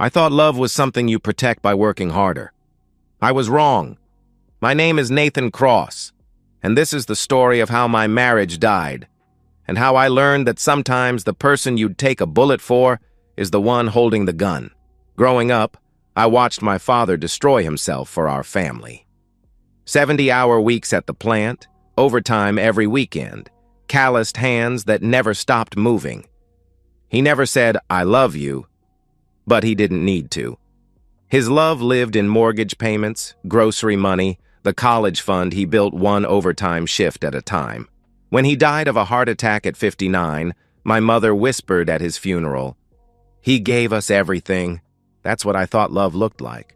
I thought love was something you protect by working harder. I was wrong. My name is Nathan Cross, and this is the story of how my marriage died, and how I learned that sometimes the person you'd take a bullet for is the one holding the gun. Growing up, I watched my father destroy himself for our family. 70-hour weeks at the plant, overtime every weekend, calloused hands that never stopped moving. He never said, "I love you," but he didn't need to. His love lived in mortgage payments, grocery money, the college fund he built one overtime shift at a time. When he died of a heart attack at 59, my mother whispered at his funeral, "He gave us everything." That's what I thought love looked like.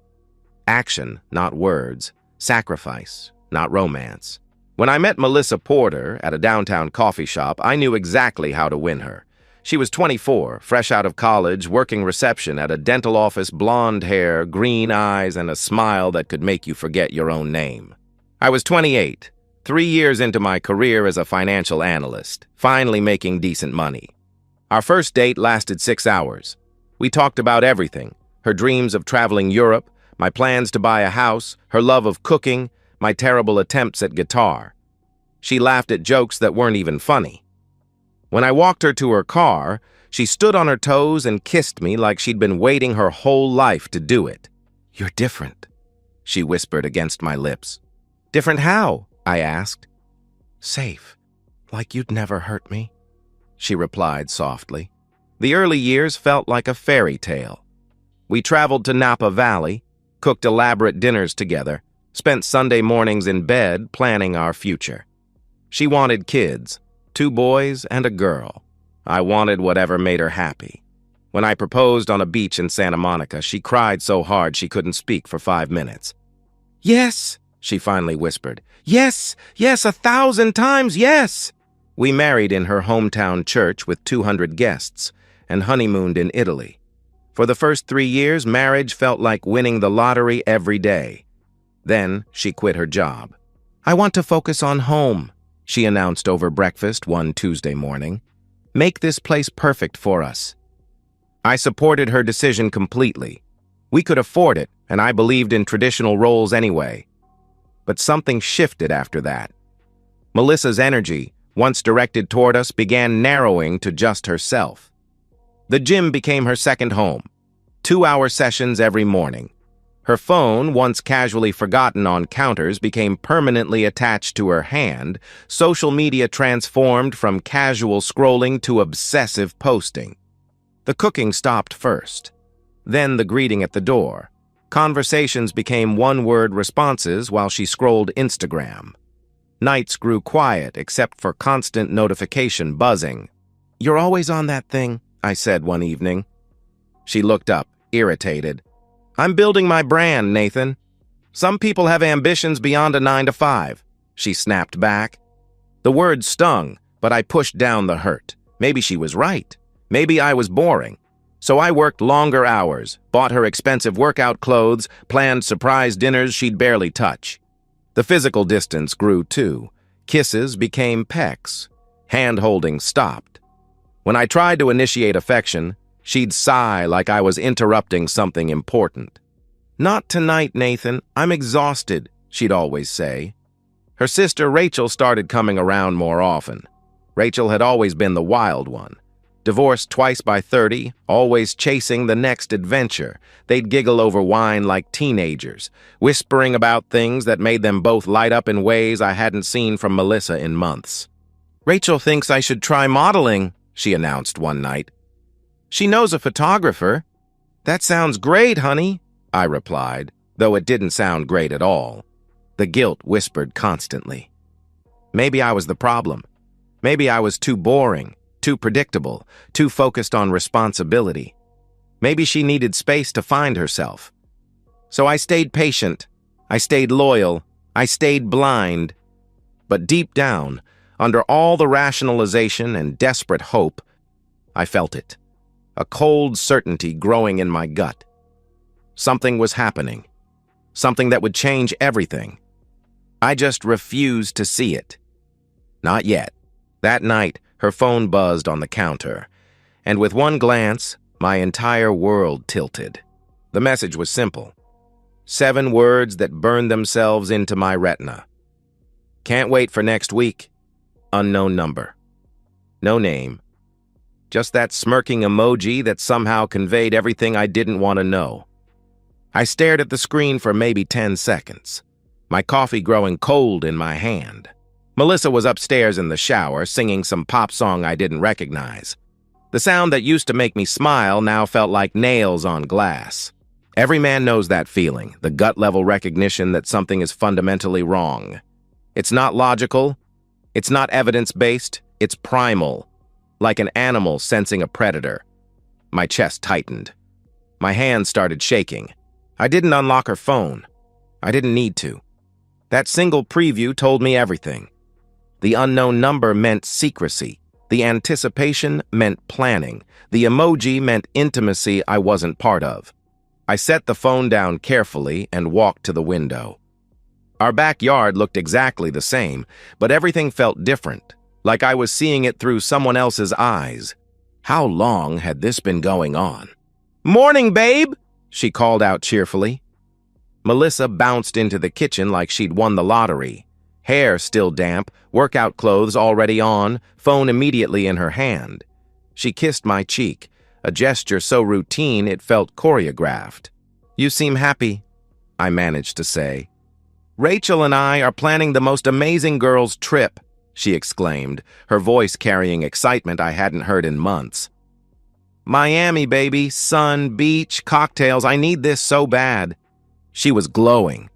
Action, not words. Sacrifice, not romance. When I met Melissa Porter at a downtown coffee shop, I knew exactly how to win her. She was 24, fresh out of college, working reception at a dental office, blonde hair, green eyes, and a smile that could make you forget your own name. I was 28, 3 years into my career as a financial analyst, finally making decent money. Our first date lasted 6 hours. We talked about everything: her dreams of traveling Europe, my plans to buy a house, her love of cooking, my terrible attempts at guitar. She laughed at jokes that weren't even funny. When I walked her to her car, she stood on her toes and kissed me like she'd been waiting her whole life to do it. "You're different," she whispered against my lips. "Different how?" I asked. "Safe, like you'd never hurt me," she replied softly. The early years felt like a fairy tale. We traveled to Napa Valley, cooked elaborate dinners together, spent Sunday mornings in bed planning our future. She wanted kids, 2 boys and a girl. I wanted whatever made her happy. When I proposed on a beach in Santa Monica, she cried so hard she couldn't speak for 5 minutes. "Yes," she finally whispered. "Yes, yes, 1,000 times yes!" We married in her hometown church with 200 guests and honeymooned in Italy. For the first 3 years, marriage felt like winning the lottery every day. Then she quit her job. "I want to focus on home," she announced over breakfast one Tuesday morning. "Make this place perfect for us." I supported her decision completely. We could afford it, and I believed in traditional roles anyway. But something shifted after that. Melissa's energy, once directed toward us, began narrowing to just herself. The gym became her second home. 2-hour sessions every morning. Her phone, once casually forgotten on counters, became permanently attached to her hand. Social media transformed from casual scrolling to obsessive posting. The cooking stopped first. Then the greeting at the door. Conversations became one-word responses while she scrolled Instagram. Nights grew quiet except for constant notification buzzing. "You're always on that thing," I said one evening. She looked up, irritated. "I'm building my brand, Nathan. Some people have ambitions beyond a 9-to-5, she snapped back. The words stung, but I pushed down the hurt. Maybe she was right. Maybe I was boring. So I worked longer hours, bought her expensive workout clothes, planned surprise dinners she'd barely touch. The physical distance grew too. Kisses became pecks. Hand-holding stopped. When I tried to initiate affection, she'd sigh like I was interrupting something important. "Not tonight, Nathan. I'm exhausted," she'd always say. Her sister Rachel started coming around more often. Rachel had always been the wild one. Divorced twice by 30, always chasing the next adventure. They'd giggle over wine like teenagers, whispering about things that made them both light up in ways I hadn't seen from Melissa in months. "Rachel thinks I should try modeling," she announced one night. "She knows a photographer." "That sounds great, honey," I replied, though it didn't sound great at all. The guilt whispered constantly. Maybe I was the problem. Maybe I was too boring, too predictable, too focused on responsibility. Maybe she needed space to find herself. So I stayed patient. I stayed loyal. I stayed blind. But deep down, under all the rationalization and desperate hope, I felt it. A cold certainty growing in my gut. Something was happening. Something that would change everything. I just refused to see it. Not yet. That night, her phone buzzed on the counter, and with one glance, my entire world tilted. The message was simple. 7 words that burned themselves into my retina. Can't wait for next week. Unknown number. No name. Just that smirking emoji that somehow conveyed everything I didn't want to know. I stared at the screen for maybe 10 seconds, my coffee growing cold in my hand. Melissa was upstairs in the shower, singing some pop song I didn't recognize. The sound that used to make me smile now felt like nails on glass. Every man knows that feeling, the gut-level recognition that something is fundamentally wrong. It's not logical, it's not evidence-based, it's primal, like an animal sensing a predator. My chest tightened. My hands started shaking. I didn't unlock her phone. I didn't need to. That single preview told me everything. The unknown number meant secrecy. The anticipation meant planning. The emoji meant intimacy I wasn't part of. I set the phone down carefully and walked to the window. Our backyard looked exactly the same, but everything felt different, like I was seeing it through someone else's eyes. How long had this been going on? "Morning, babe!" she called out cheerfully. Melissa bounced into the kitchen like she'd won the lottery. Hair still damp, workout clothes already on, phone immediately in her hand. She kissed my cheek, a gesture so routine it felt choreographed. "You seem happy," I managed to say. "Rachel and I are planning the most amazing girls' trip," she exclaimed, her voice carrying excitement I hadn't heard in months. "Miami, baby, sun, beach, cocktails, I need this so bad." She was glowing,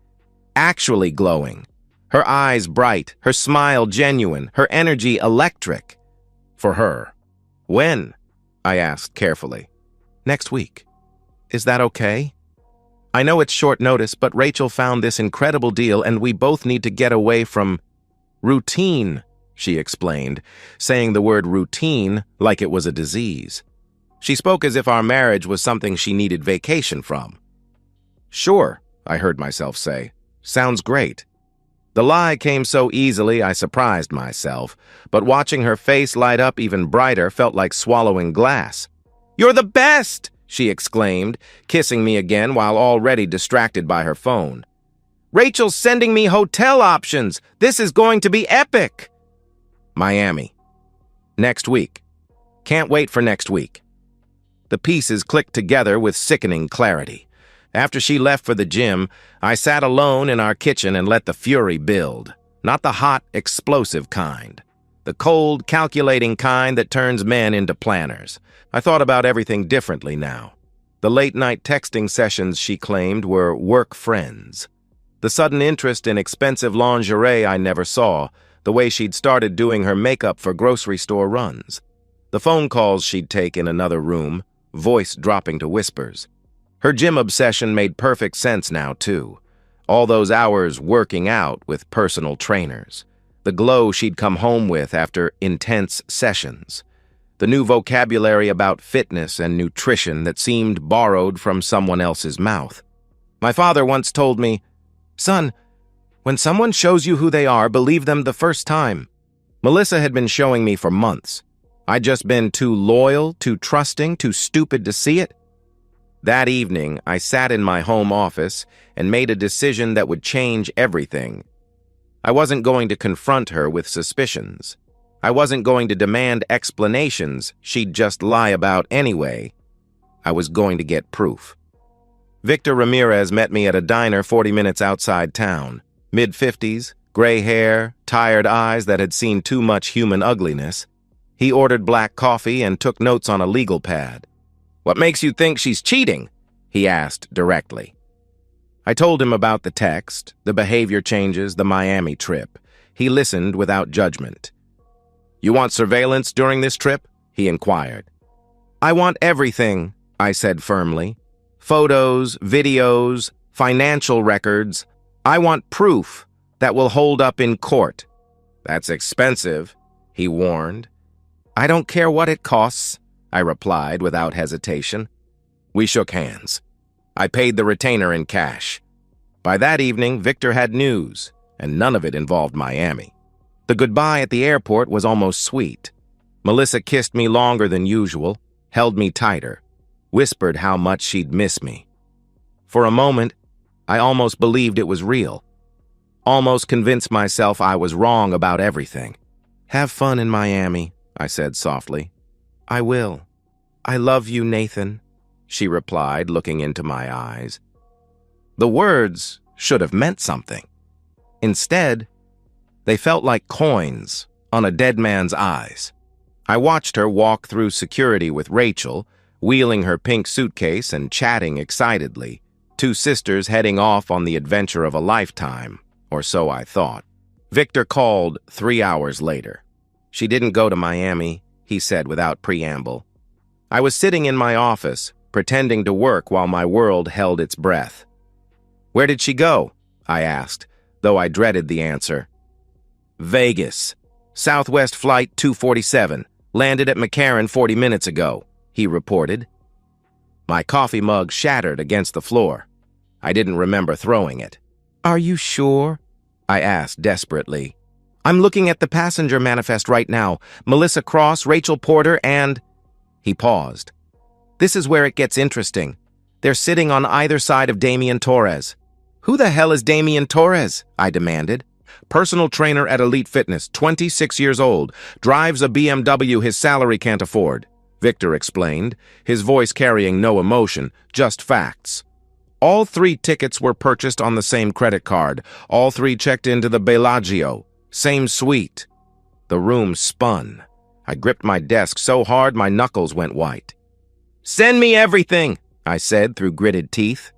actually glowing. Her eyes bright, her smile genuine, her energy electric. For her. "When?" I asked carefully. "Next week. Is that okay? I know it's short notice, but Rachel found this incredible deal and we both need to get away from routine," she explained, saying the word routine like it was a disease. She spoke as if our marriage was something she needed vacation from. "Sure," I heard myself say. "Sounds great." The lie came so easily I surprised myself, but watching her face light up even brighter felt like swallowing glass. "You're the best!" she exclaimed, kissing me again while already distracted by her phone. "Rachel's sending me hotel options! This is going to be epic!" Miami. Next week. Can't wait for next week. The pieces clicked together with sickening clarity. After she left for the gym, I sat alone in our kitchen and let the fury build. Not the hot, explosive kind. The cold, calculating kind that turns men into planners. I thought about everything differently now. The late-night texting sessions she claimed were work friends. The sudden interest in expensive lingerie I never saw, the way she'd started doing her makeup for grocery store runs. The phone calls she'd take in another room, voice dropping to whispers. Her gym obsession made perfect sense now, too. All those hours working out with personal trainers. The glow she'd come home with after intense sessions. The new vocabulary about fitness and nutrition that seemed borrowed from someone else's mouth. My father once told me, "Son, when someone shows you who they are, believe them the first time." Melissa had been showing me for months. I'd just been too loyal, too trusting, too stupid to see it. That evening, I sat in my home office and made a decision that would change everything. I wasn't going to confront her with suspicions. I wasn't going to demand explanations she'd just lie about anyway. I was going to get proof. Victor Ramirez met me at a diner 40 minutes outside town. Mid-50s, gray hair, tired eyes that had seen too much human ugliness. He ordered black coffee and took notes on a legal pad. "What makes you think she's cheating?" he asked directly. I told him about the text, the behavior changes, the Miami trip. He listened without judgment. "You want surveillance during this trip?" he inquired. "I want everything," I said firmly. "Photos, videos, financial records. I want proof that will hold up in court." "That's expensive," he warned. "I don't care what it costs," I replied without hesitation. We shook hands. I paid the retainer in cash. By that evening, Victor had news, and none of it involved Miami. The goodbye at the airport was almost sweet. Melissa kissed me longer than usual, held me tighter, whispered how much she'd miss me. For a moment, I almost believed it was real. Almost convinced myself I was wrong about everything. "Have fun in Miami," I said softly. "I will. I love you, Nathan," she replied, looking into my eyes. The words should have meant something. Instead, they felt like coins on a dead man's eyes. I watched her walk through security with Rachel, wheeling her pink suitcase and chatting excitedly, two sisters heading off on the adventure of a lifetime, or so I thought. Victor called 3 hours later. "She didn't go to Miami," he said without preamble. I was sitting in my office, pretending to work while my world held its breath. "Where did she go?" I asked, though I dreaded the answer. "Vegas. Southwest Flight 247. Landed at McCarran 40 minutes ago," he reported. My coffee mug shattered against the floor. I didn't remember throwing it. "Are you sure?" I asked desperately. "I'm looking at the passenger manifest right now. Melissa Cross, Rachel Porter, and—" He paused. "This is where it gets interesting. They're sitting on either side of Damian Torres." "Who the hell is Damian Torres?" I demanded. "Personal trainer at Elite Fitness, 26 years old, drives a BMW his salary can't afford," Victor explained, his voice carrying no emotion, just facts. "All 3 tickets were purchased on the same credit card. All 3 checked into the Bellagio. Same suite." The room spun. I gripped my desk so hard my knuckles went white. "Send me everything," I said through gritted teeth.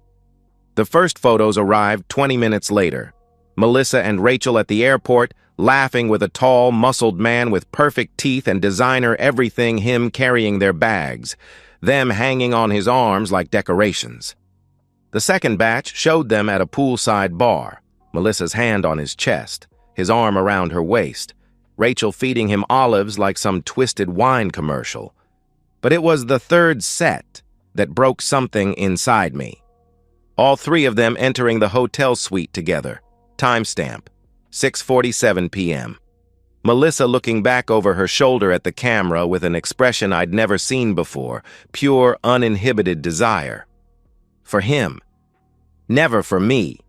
The first photos arrived 20 minutes later. Melissa and Rachel at the airport, laughing with a tall, muscled man with perfect teeth and designer everything, him carrying their bags, them hanging on his arms like decorations. The second batch showed them at a poolside bar, Melissa's hand on his chest, his arm around her waist, Rachel feeding him olives like some twisted wine commercial. But it was the third set that broke something inside me. All 3 of them entering the hotel suite together. Timestamp, 6:47 p.m. Melissa looking back over her shoulder at the camera with an expression I'd never seen before, pure, uninhibited desire. For him. Never for me.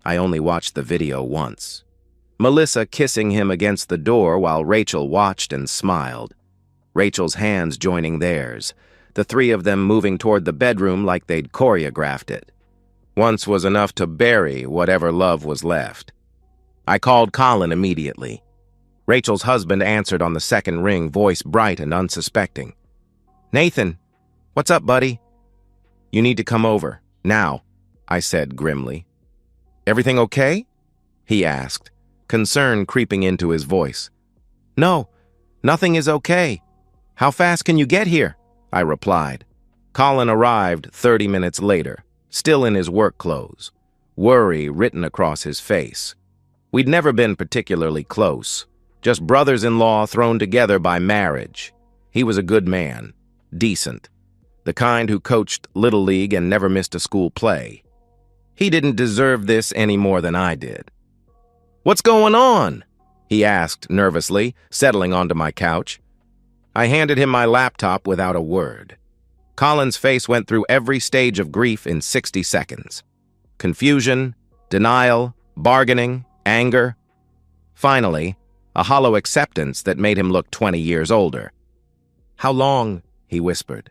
I only watched the video once. Melissa kissing him against the door while Rachel watched and smiled. Rachel's hands joining theirs, the 3 of them moving toward the bedroom like they'd choreographed it. Once was enough to bury whatever love was left. I called Colin immediately. Rachel's husband answered on the second ring, voice bright and unsuspecting. "Nathan, what's up, buddy?" "You need to come over, now," I said grimly. "Everything okay?" he asked, concern creeping into his voice. "No, nothing is okay. How fast can you get here?" I replied. Colin arrived 30 minutes later, still in his work clothes, worry written across his face. We'd never been particularly close, just brothers-in-law thrown together by marriage. He was a good man, decent, the kind who coached Little League and never missed a school play. He didn't deserve this any more than I did. "What's going on?" he asked nervously, settling onto my couch. I handed him my laptop without a word. Colin's face went through every stage of grief in 60 seconds. Confusion, denial, bargaining, anger. Finally, a hollow acceptance that made him look 20 years older. "How long?" he whispered.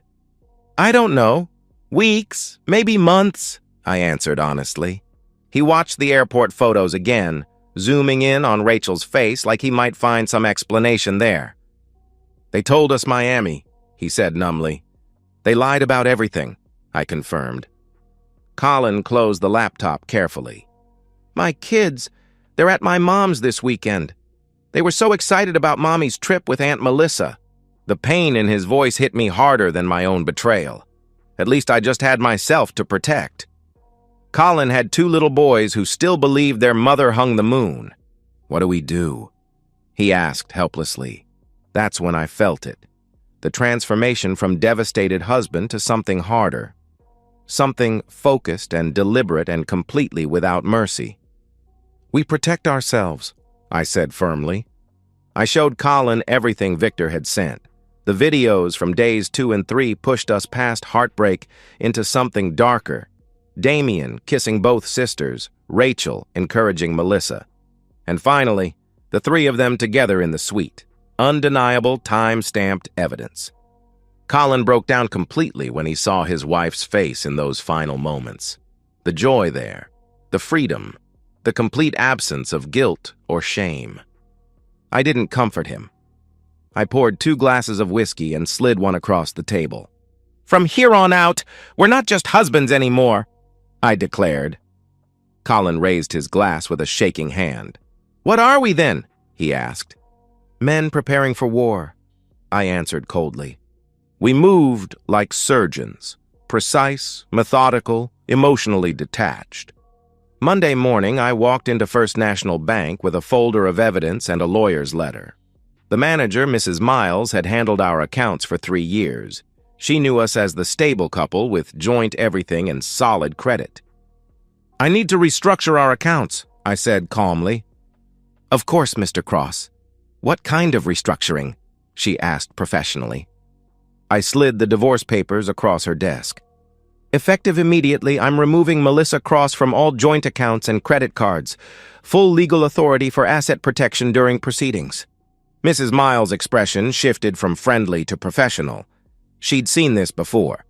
"I don't know. Weeks, maybe months," I answered honestly. He watched the airport photos again, zooming in on Rachel's face like he might find some explanation there. "They told us Miami," he said numbly. "They lied about everything," I confirmed. Colin closed the laptop carefully. "My kids, they're at my mom's this weekend. They were so excited about Mommy's trip with Aunt Melissa." The pain in his voice hit me harder than my own betrayal. At least I just had myself to protect. Colin had 2 little boys who still believed their mother hung the moon. "What do we do?" he asked helplessly. That's when I felt it. The transformation from devastated husband to something harder. Something focused and deliberate and completely without mercy. "We protect ourselves," I said firmly. I showed Colin everything Victor had sent. The videos from days 2 and 3 pushed us past heartbreak into something darker. Damien kissing both sisters, Rachel encouraging Melissa. And finally, the three of them together in the suite. Undeniable, time-stamped evidence. Colin broke down completely when he saw his wife's face in those final moments. The joy there, the freedom, the complete absence of guilt or shame. I didn't comfort him. I poured 2 glasses of whiskey and slid one across the table. "From here on out, we're not just husbands anymore," I declared. Colin raised his glass with a shaking hand. "What are we then?" he asked. "Men preparing for war," I answered coldly. We moved like surgeons, precise, methodical, emotionally detached. Monday morning, I walked into First National Bank with a folder of evidence and a lawyer's letter. The manager, Mrs. Miles, had handled our accounts for 3 years. She knew us as the stable couple with joint everything and solid credit. "I need to restructure our accounts," I said calmly. "Of course, Mr. Cross. What kind of restructuring?" she asked professionally. I slid the divorce papers across her desk. "Effective immediately, I'm removing Melissa Cross from all joint accounts and credit cards. Full legal authority for asset protection during proceedings." Mrs. Miles' expression shifted from friendly to professional. She'd seen this before.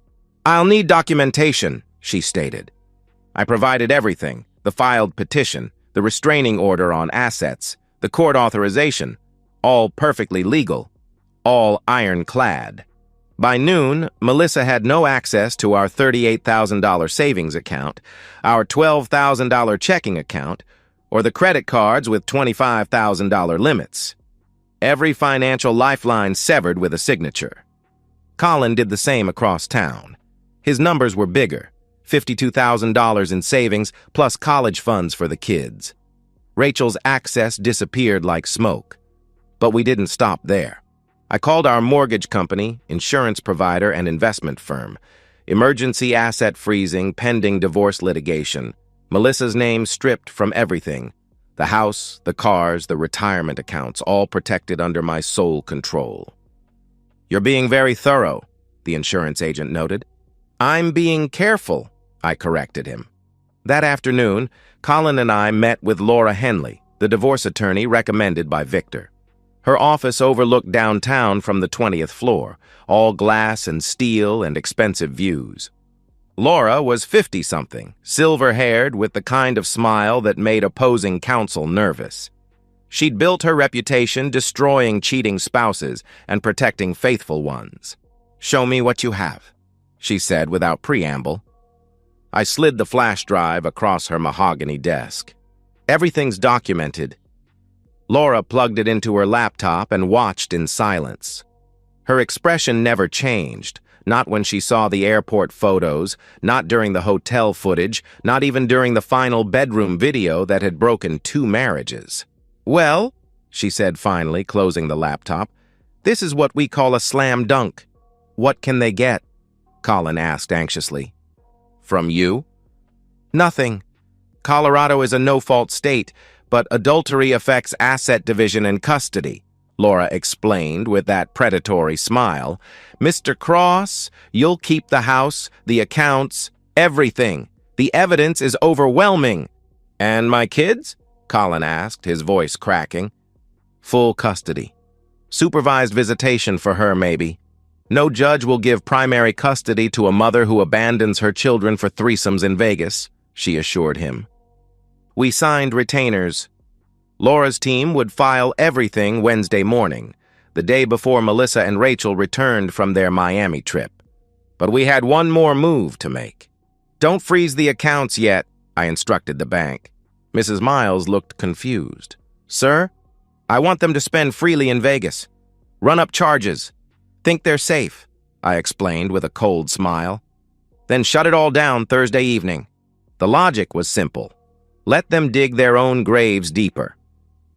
"I'll need documentation," she stated. I provided everything: the filed petition, the restraining order on assets, the court authorization, all perfectly legal, all ironclad. By noon, Melissa had no access to our $38,000 savings account, our $12,000 checking account, or the credit cards with $25,000 limits. Every financial lifeline severed with a signature. Colin did the same across town. His numbers were bigger: $52,000 in savings plus college funds for the kids. Rachel's access disappeared like smoke. But we didn't stop there. I called our mortgage company, insurance provider, and investment firm. Emergency asset freezing, pending divorce litigation. Melissa's name stripped from everything. The house, the cars, the retirement accounts, all protected under my sole control. "You're being very thorough," the insurance agent noted. "I'm being careful," I corrected him. That afternoon, Colin and I met with Laura Henley, the divorce attorney recommended by Victor. Her office overlooked downtown from the 20th floor, all glass and steel and expensive views. Laura was 50-something, silver-haired, with the kind of smile that made opposing counsel nervous. She'd built her reputation destroying cheating spouses and protecting faithful ones. "Show me what you have," she said without preamble. I slid the flash drive across her mahogany desk. "Everything's documented." Laura plugged it into her laptop and watched in silence. Her expression never changed, not when she saw the airport photos, not during the hotel footage, not even during the final bedroom video that had broken 2 marriages. "Well," she said finally, closing the laptop, "this is what we call a slam dunk." "What can they get?" Colin asked anxiously. "From you?" "Nothing. Colorado is a no-fault state, but adultery affects asset division and custody," Laura explained with that predatory smile. "Mr. Cross, you'll keep the house, the accounts, everything. The evidence is overwhelming." "And my kids?" Colin asked, his voice cracking. "Full custody. Supervised visitation for her, maybe. No judge will give primary custody to a mother who abandons her children for threesomes in Vegas," she assured him. We signed retainers. Laura's team would file everything Wednesday morning, the day before Melissa and Rachel returned from their Miami trip. But we had one more move to make. "Don't freeze the accounts yet," I instructed the bank. Mrs. Miles looked confused. "Sir, I want them to spend freely in Vegas. Run up charges. Think they're safe," I explained with a cold smile. "Then shut it all down Thursday evening." The logic was simple. Let them dig their own graves deeper.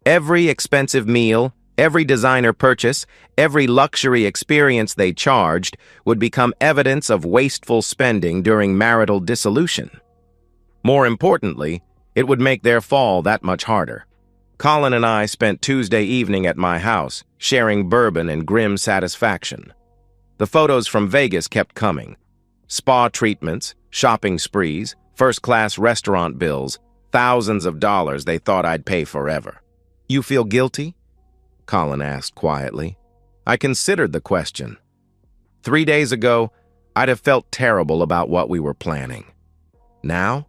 Every expensive meal, every designer purchase, every luxury experience they charged would become evidence of wasteful spending during marital dissolution. More importantly, it would make their fall that much harder. Colin and I spent Tuesday evening at my house, sharing bourbon and grim satisfaction. The photos from Vegas kept coming. Spa treatments, shopping sprees, First-class restaurant bills, thousands of dollars they thought I'd pay forever. You feel guilty? Colin asked quietly. I considered the question. 3 days ago, I'd have felt terrible about what we were planning. Now?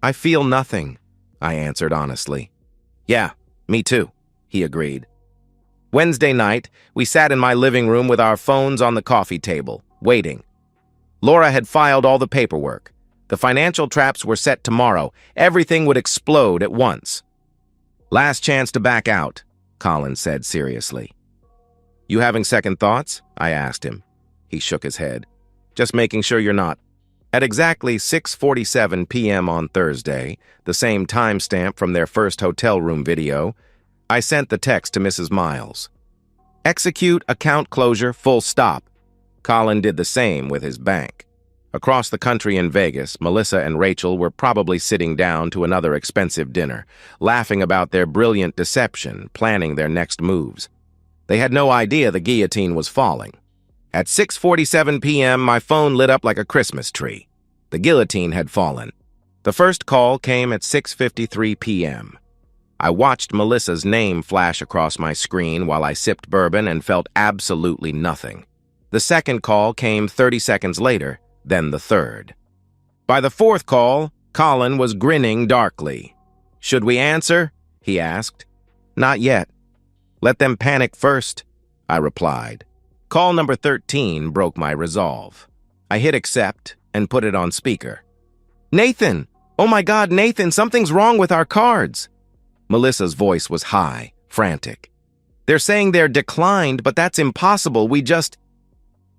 I feel nothing, I answered honestly. Yeah, me too, he agreed. Wednesday night, we sat in my living room with our phones on the coffee table, waiting. Laura had filed all the paperwork. The financial traps were set tomorrow. Everything would explode at once. Last chance to back out, Colin said seriously. You having second thoughts? I asked him. He shook his head. Just making sure you're not. At exactly 6:47 p.m. on Thursday, the same timestamp from their first hotel room video, I sent the text to Mrs. Miles. Execute account closure full stop. Colin did the same with his bank. Across the country in Vegas, Melissa and Rachel were probably sitting down to another expensive dinner, laughing about their brilliant deception, planning their next moves. They had no idea the guillotine was falling. At 6:47 p.m., my phone lit up like a Christmas tree. The guillotine had fallen. The first call came at 6:53 p.m. I watched Melissa's name flash across my screen while I sipped bourbon and felt absolutely nothing. The second call came 30 seconds later, then the third. By the fourth call, Colin was grinning darkly. Should we answer? He asked. Not yet. Let them panic first, I replied. Call number 13 broke my resolve. I hit accept and put it on speaker. Nathan! Oh my God, Nathan, something's wrong with our cards. Melissa's voice was high, frantic. They're saying they're declined, but that's impossible. We just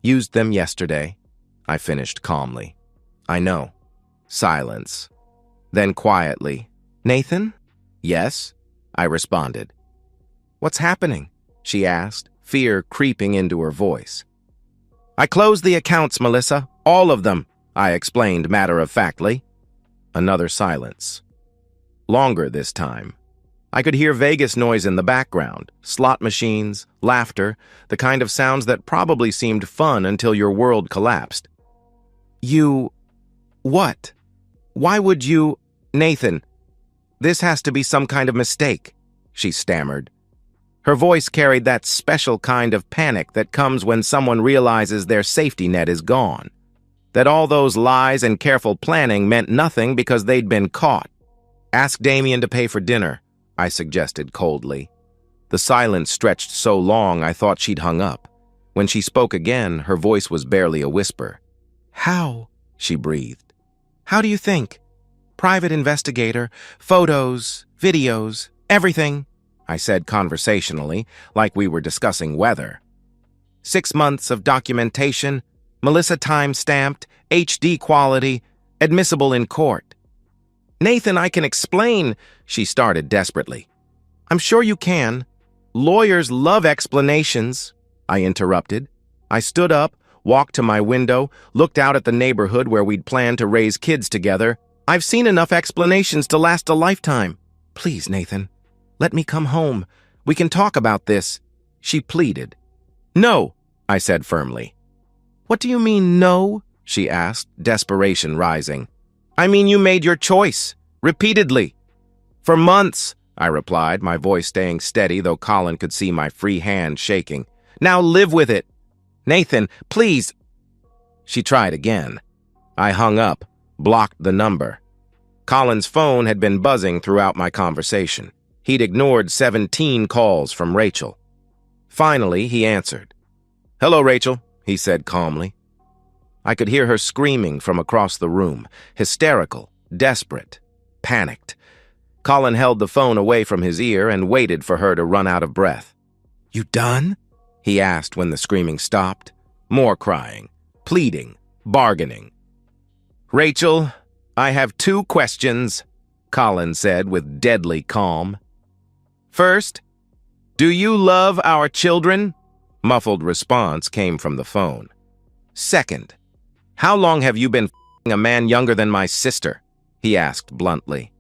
used them yesterday. I finished calmly. I know. Silence. Then quietly, Nathan? Yes, I responded. What's happening? She asked, fear creeping into her voice. I closed the accounts, Melissa. All of them, I explained matter-of-factly. Another silence. Longer this time. I could hear Vegas noise in the background, slot machines, laughter, the kind of sounds that probably seemed fun until your world collapsed. You... what? Why would you... Nathan, this has to be some kind of mistake, she stammered. Her voice carried that special kind of panic that comes when someone realizes their safety net is gone. That all those lies and careful planning meant nothing because they'd been caught. Ask Damien to pay for dinner, I suggested coldly. The silence stretched so long I thought she'd hung up. When she spoke again, her voice was barely a whisper. How? She breathed. How do you think? Private investigator, photos, videos, everything, I said conversationally, like we were discussing weather. 6 months of documentation, Melissa time-stamped, HD quality, admissible in court. Nathan, I can explain, she started desperately. I'm sure you can. Lawyers love explanations, I interrupted. I stood up, walked to my window, looked out at the neighborhood where we'd planned to raise kids together. I've seen enough explanations to last a lifetime. Please, Nathan, let me come home. We can talk about this, she pleaded. No, I said firmly. What do you mean, no? She asked, desperation rising. I mean, you made your choice, repeatedly. For months, I replied, my voice staying steady, though Colin could see my free hand shaking. Now live with it. Nathan, please. She tried again. I hung up, blocked the number. Colin's phone had been buzzing throughout my conversation. He'd ignored 17 calls from Rachel. Finally, he answered. Hello, Rachel, he said calmly. I could hear her screaming from across the room, hysterical, desperate, panicked. Colin held the phone away from his ear and waited for her to run out of breath. You done? He asked when the screaming stopped. More crying, pleading, bargaining. Rachel, I have 2 questions, Colin said with deadly calm. First, do you love our children? Muffled response came from the phone. Second, how long have you been f***ing a man younger than my sister? He asked bluntly.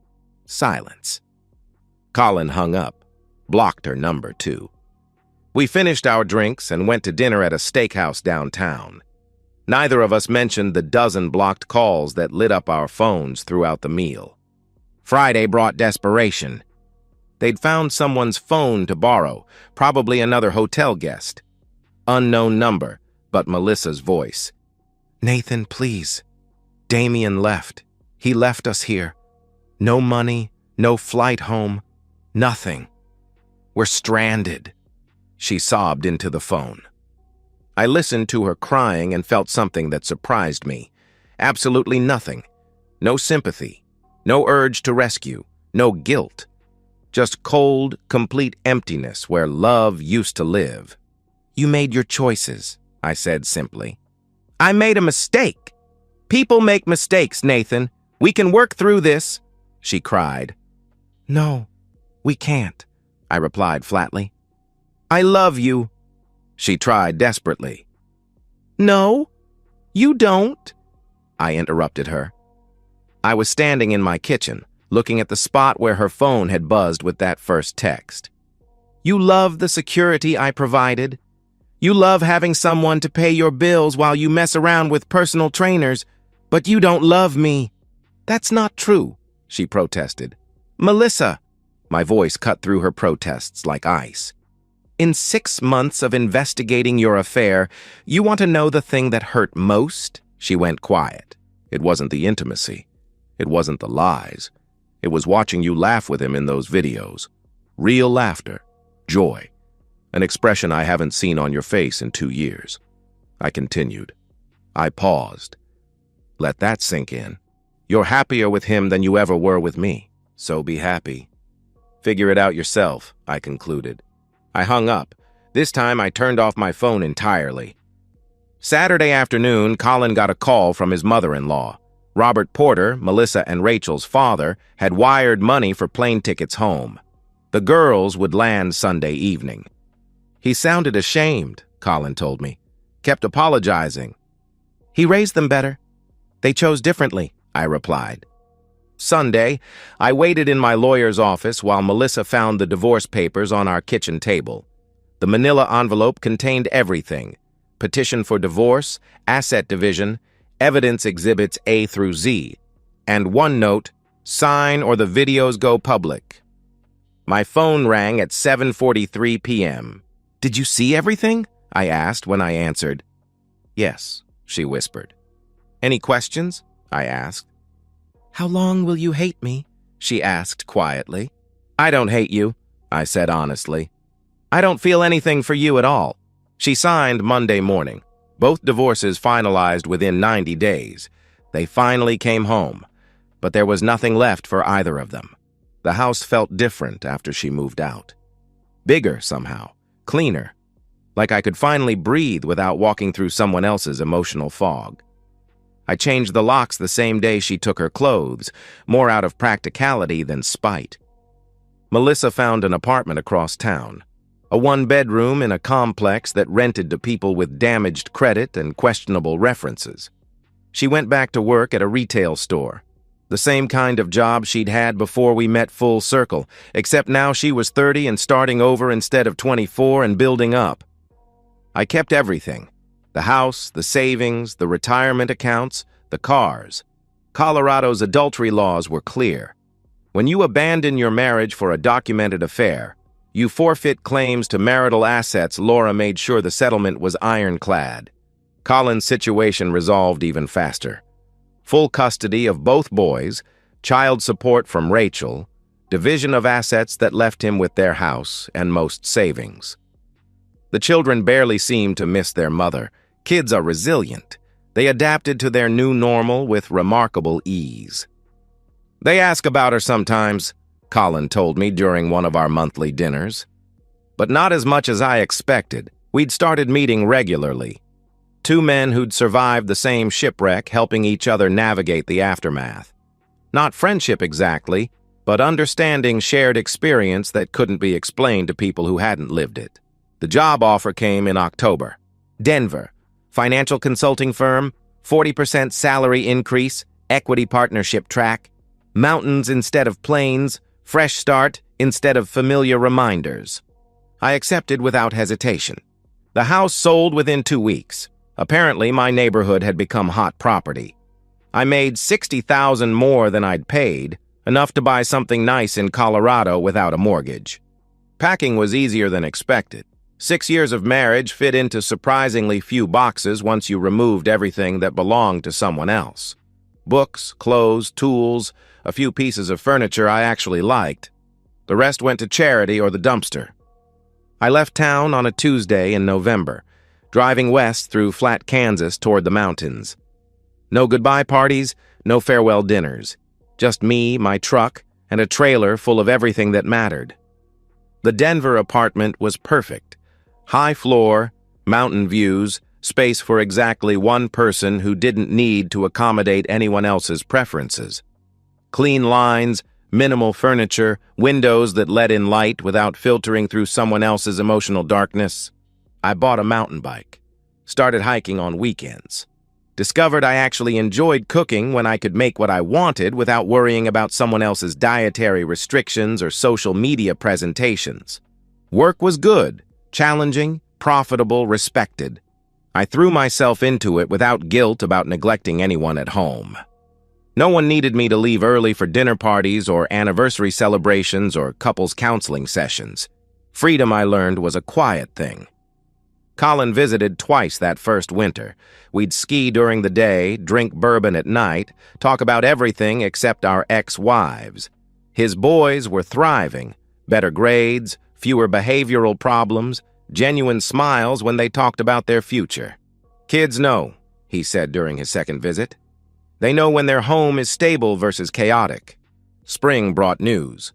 Silence. Colin hung up, blocked her number too. We finished our drinks and went to dinner at a steakhouse downtown. Neither of us mentioned the dozen blocked calls that lit up our phones throughout the meal. Friday brought desperation. They'd found someone's phone to borrow, probably another hotel guest. Unknown number, but Melissa's voice. "Nathan, please. Damien left. He left us here. No money, no flight home, nothing. We're stranded." She sobbed into the phone. I listened to her crying and felt something that surprised me. Absolutely nothing. No sympathy. No urge to rescue. No guilt. Just cold, complete emptiness where love used to live. "You made your choices," I said simply. "I made a mistake. People make mistakes, Nathan. We can work through this," she cried. "No, we can't," I replied flatly. "I love you," she tried desperately. "No, you don't," I interrupted her. I was standing in my kitchen, looking at the spot where her phone had buzzed with that first text. "You love the security I provided. You love having someone to pay your bills while you mess around with personal trainers, but you don't love me." "That's not true," she protested. "Melissa," my voice cut through her protests like ice. "In 6 months of investigating your affair, you want to know the thing that hurt most?" She went quiet. It wasn't the intimacy. It wasn't the lies. It was watching you laugh with him in those videos. Real laughter. Joy. An expression I haven't seen on your face in 2 years. I continued. I paused. Let that sink in. You're happier with him than you ever were with me. So be happy. Figure it out yourself, I concluded. I hung up. This time I turned off my phone entirely. Saturday afternoon, Colin got a call from his mother-in-law. Robert Porter, Melissa and Rachel's father, had wired money for plane tickets home. The girls would land Sunday evening. He sounded ashamed, Colin told me. Kept apologizing. He raised them better. They chose differently, I replied. Sunday, I waited in my lawyer's office while Melissa found the divorce papers on our kitchen table. The manila envelope contained everything: petition for divorce, asset division, evidence exhibits A through Z, and one note, sign or the videos go public. My phone rang at 7:43 p.m. "Did you see everything?" I asked when I answered. "Yes," she whispered. "Any questions?" I asked. "How long will you hate me?" she asked quietly. "I don't hate you," I said honestly. "I don't feel anything for you at all." She signed Monday morning. Both divorces finalized within 90 days. They finally came home, but there was nothing left for either of them. The house felt different after she moved out. Bigger somehow, cleaner, like I could finally breathe without walking through someone else's emotional fog. I changed the locks the same day she took her clothes, more out of practicality than spite. Melissa found an apartment across town. A one-bedroom in a complex that rented to people with damaged credit and questionable references. She went back to work at a retail store. The same kind of job she'd had before we met full circle, except now she was 30 and starting over instead of 24 and building up. I kept everything. The house, the savings, the retirement accounts, the cars. Colorado's adultery laws were clear. When you abandon your marriage for a documented affair, you forfeit claims to marital assets. Laura made sure the settlement was ironclad. Colin's situation resolved even faster. Full custody of both boys, child support from Rachel, division of assets that left him with their house and most savings. The children barely seemed to miss their mother. Kids are resilient. They adapted to their new normal with remarkable ease. "They ask about her sometimes," Colin told me during one of our monthly dinners. But not as much as I expected. We'd started meeting regularly. 2 men who'd survived the same shipwreck, helping each other navigate the aftermath. Not friendship exactly, but understanding shared experience that couldn't be explained to people who hadn't lived it. The job offer came in October. Denver, financial consulting firm, 40% salary increase, equity partnership track, mountains instead of plains, fresh start instead of familiar reminders. I accepted without hesitation. The house sold within 2 weeks. Apparently, my neighborhood had become hot property. I made $60,000 more than I'd paid, enough to buy something nice in Colorado without a mortgage. Packing was easier than expected. 6 years of marriage fit into surprisingly few boxes once you removed everything that belonged to someone else. Books, clothes, tools, a few pieces of furniture I actually liked. The rest went to charity or the dumpster. I left town on a Tuesday in November, driving west through flat Kansas toward the mountains. No goodbye parties, no farewell dinners. Just me, my truck, and a trailer full of everything that mattered. The Denver apartment was perfect. High floor, mountain views, space for exactly one person who didn't need to accommodate anyone else's preferences. Clean lines, minimal furniture, windows that let in light without filtering through someone else's emotional darkness. I bought a mountain bike. Started hiking on weekends. Discovered I actually enjoyed cooking when I could make what I wanted without worrying about someone else's dietary restrictions or social media presentations. Work was good, challenging, profitable, respected. I threw myself into it without guilt about neglecting anyone at home. No one needed me to leave early for dinner parties or anniversary celebrations or couples counseling sessions. Freedom, I learned, was a quiet thing. Colin visited twice that first winter. We'd ski during the day, drink bourbon at night, talk about everything except our ex-wives. His boys were thriving. Better grades, fewer behavioral problems, genuine smiles when they talked about their future. "Kids know," he said during his second visit. "They know when their home is stable versus chaotic." Spring brought news.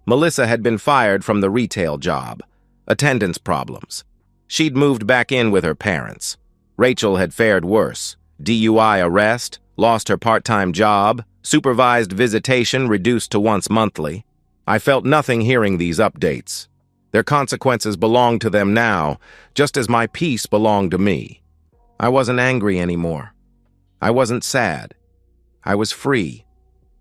Melissa had been fired from the retail job. Attendance problems. She'd moved back in with her parents. Rachel had fared worse. DUI arrest, lost her part-time job, supervised visitation reduced to once monthly. I felt nothing hearing these updates. Their consequences belonged to them now, just as my peace belonged to me. I wasn't angry anymore. I wasn't sad. I was free.